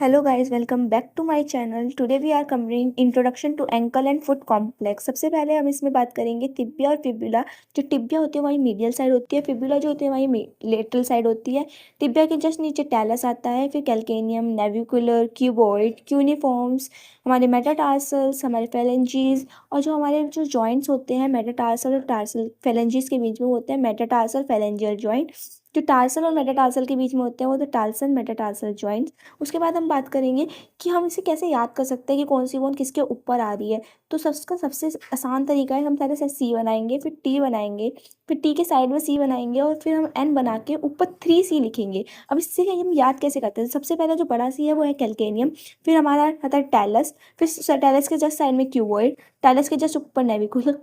Hello guys, welcome back to my channel. Today we are covering introduction to ankle and foot complex. सबसे पहले हम इसमें बात करेंगे टिबिया और फिबुला। जो टिबिया होती है वही मीडियल साइड होती है, फिबुला जो होती है वही लेटरल साइड होती है। टिबिया के जस्ट नीचे टैलस आता है, फिर कैल्केनियम, नेविकुलर, क्यूबॉइड, क्यूनिफॉर्म्स, हमारे मेटाटार्सल्स, हमारे फेलेंजीज, और जो हमारे जो जॉइंट्स होते हैं मेटाटार्सल और टार्सल फेलेंजीज के बीच में होते हैं मेटाटार्सल फेलेंजियल जॉइंट। जो टार्सल और मेटाटार्सल के बीच में होते हैं वो तो टार्सल मेटाटार्सल जॉइंट। उसके बाद हम बात करेंगे कि हम इसे कैसे याद कर सकते हैं कि कौन सी बोन किसके ऊपर आ रही है। तो सबका सबसे आसान तरीका है, हम पहले से सी बनाएंगे, फिर टी बनाएंगे, फिर टी के साइड में सी बनाएंगे, और फिर हम एन बना के ऊपर 3 सी लिखेंगे। अब इससे हम याद कैसे करते हैं? सबसे पहले जो बड़ा सी है वो है कैल्केनियम, फिर हमारा आता है टैलस, फिर टैलस के जस्ट साइड में क्यूबॉइड, टैलस के जस्ट ऊपर नेविकुलर,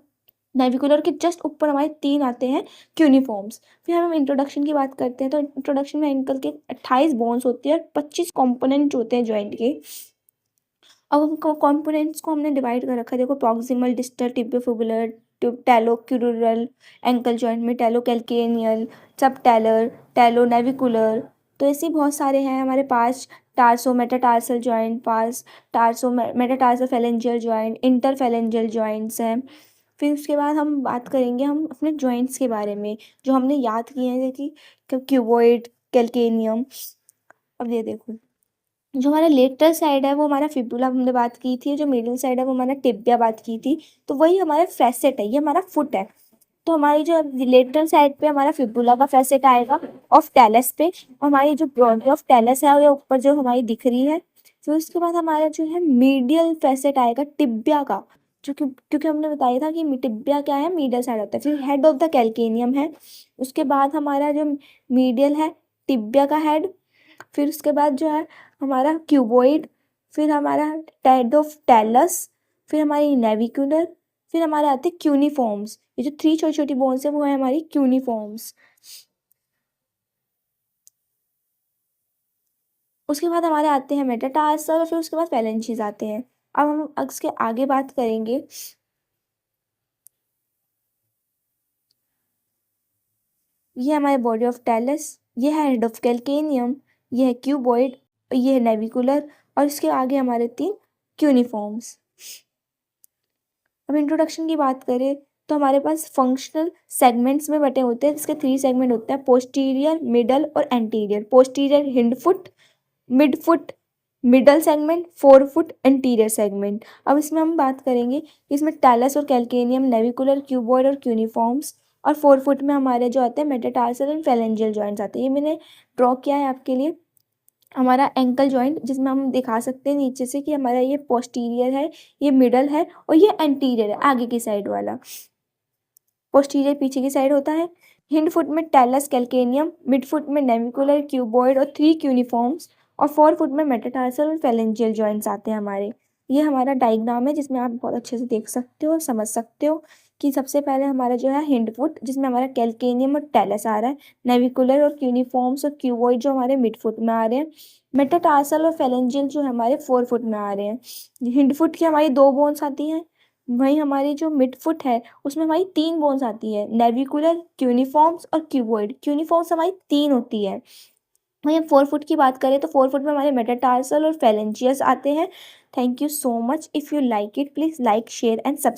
नेविकुलर के जस्ट ऊपर हमारे 3 आते हैं क्यूनिफॉर्म्स। फिर हम इंट्रोडक्शन की बात करते हैं, तो इंट्रोडक्शन में एंकल के 28 बोन्स होती है और 25 कंपोनेंट होते हैं जॉइंट के। अब हम कंपोनेंट्स को हमने डिवाइड कर रखा है, देखो proximal, distal, tibiofibular, talocrural, ankle joint में talocalcaneal, subtalar, talonavicular. तो ऐसे बहुत सारे हैं हमारे पास। टार्सो मेटाटार्सल जॉइंट, पास टार्सो metatarsal phalangeal joint, interphalangeal joints हैं। फिर उसके बाद हम बात करेंगे हम अपने जॉइंट्स के बारे में जो हमने याद किए हैं, जैसे कि क्यूबॉइड, कैल्केनियम। अब ये देखो, जो हमारा लेटरल साइड है वो हमारा फिबुला हमने बात की थी, जो मिडिल साइड है वो हमारा टिबिया बात की थी। तो वही हमारा फैसेट है, ये हमारा फुट है। तो हमारी जो लेटरल साइड पे हमारा फिबुला का फैसेट आएगा ऑफ टैलस पे, और हमारी जो बॉडी ऑफ टैलस है वो ऊपर जो हमारी दिख रही है। फिर उसके बाद हमारा जो है मीडियल फैसेट आएगा टिबिया का, जो कि क्योंकि हमने बताया था कि टिबिया क्या है, मीडियल साइड होता है। फिर हेड ऑफ द कैल्केनियम है। उसके बाद हमारा जो मीडियल है टिबिया का हेड। फिर उसके बाद जो है हमारा क्यूबॉइड, फिर हमारा हेड ऑफ टैलस, फिर हमारी नेविकुलर, फिर हमारे आते हैं क्यूनिफॉर्म्स। ये जो 3 छोटी छोटी बोन्स है वो है हमारी क्यूनिफॉर्म्स। उसके बाद हमारे आते हैं मेटाटार्सल, और फिर उसके बाद फेलेंजीज आते हैं। अब हम इसके आगे बात करेंगे। ये हमारे बॉडी ऑफ टैलस, ये है हेड ऑफ कैल्केनियम, ये है क्यूबॉइड, ये है नेविकुलर, और इसके आगे हमारे 3 क्यूनिफॉर्म्स। अब इंट्रोडक्शन की बात करें तो हमारे पास फंक्शनल सेगमेंट्स में बटे होते हैं, जिसके 3 सेगमेंट होते हैं, पोस्टीरियर, मिडल और anterior. Posterior hind foot, mid foot middle segment, four foot anterior segment. अब इसमें हम बात करेंगे कि इसमें टैलस और कैल्केनियम, नेविकुलर, क्यूबॉइड और क्यूनिफॉर्म्स, और 4 फुट में हमारे जो आते हैं मेटाटार्सल एंड फेलेंजियल जॉइंट्स आते हैं। ये मैंने ड्रॉ किया है आपके लिए हमारा एंकल जॉइंट, जिसमें हम दिखा सकते हैं नीचे से कि हमारा ये पोस्टीरियर है, ये मिडल है, और ये एंटीरियर है आगे की साइड वाला। पोस्टीरियर पीछे की साइड होता है। हिंड फुट में टैलस कैल्केनियम, मिड फुट में नेविकुलर, क्यूबॉइड और 3 क्यूनिफॉर्म्स, और 4 फुट में मेटाटार्सल और फेलेंजियल जॉइंट्स आते हैं हमारे। ये हमारा डायग्राम है जिसमें आप बहुत अच्छे से देख सकते हो और समझ सकते हो कि सबसे पहले हमारा जो है हिंड फुट, जिसमें हमारा कैल्केनियम और टैलस आ रहा है, नेविकुलर और क्यूनिफॉर्म्स और क्यूबॉइड जो हमारे मिड फुट में आ रहे हैं, मेटाटार्सल और फेलेंजियल जो हमारे 4 फुट में आ रहे हैं। हिंड फुट की हमारी 2 बोन्स आती हैं, वहीं हमारी जो मिड फुट है उसमें हमारी 3 बोन्स आती है, नेविकुलर, क्यूनिफॉर्म्स और क्यूबॉइड। क्यूनिफॉर्म्स हमारी 3 होती है। वहीं 4 फुट की बात करें तो 4 फुट में हमारे मेटाटार्सल और फेलेंजियस आते हैं। Thank you so much. If you like it please like, share and subscribe.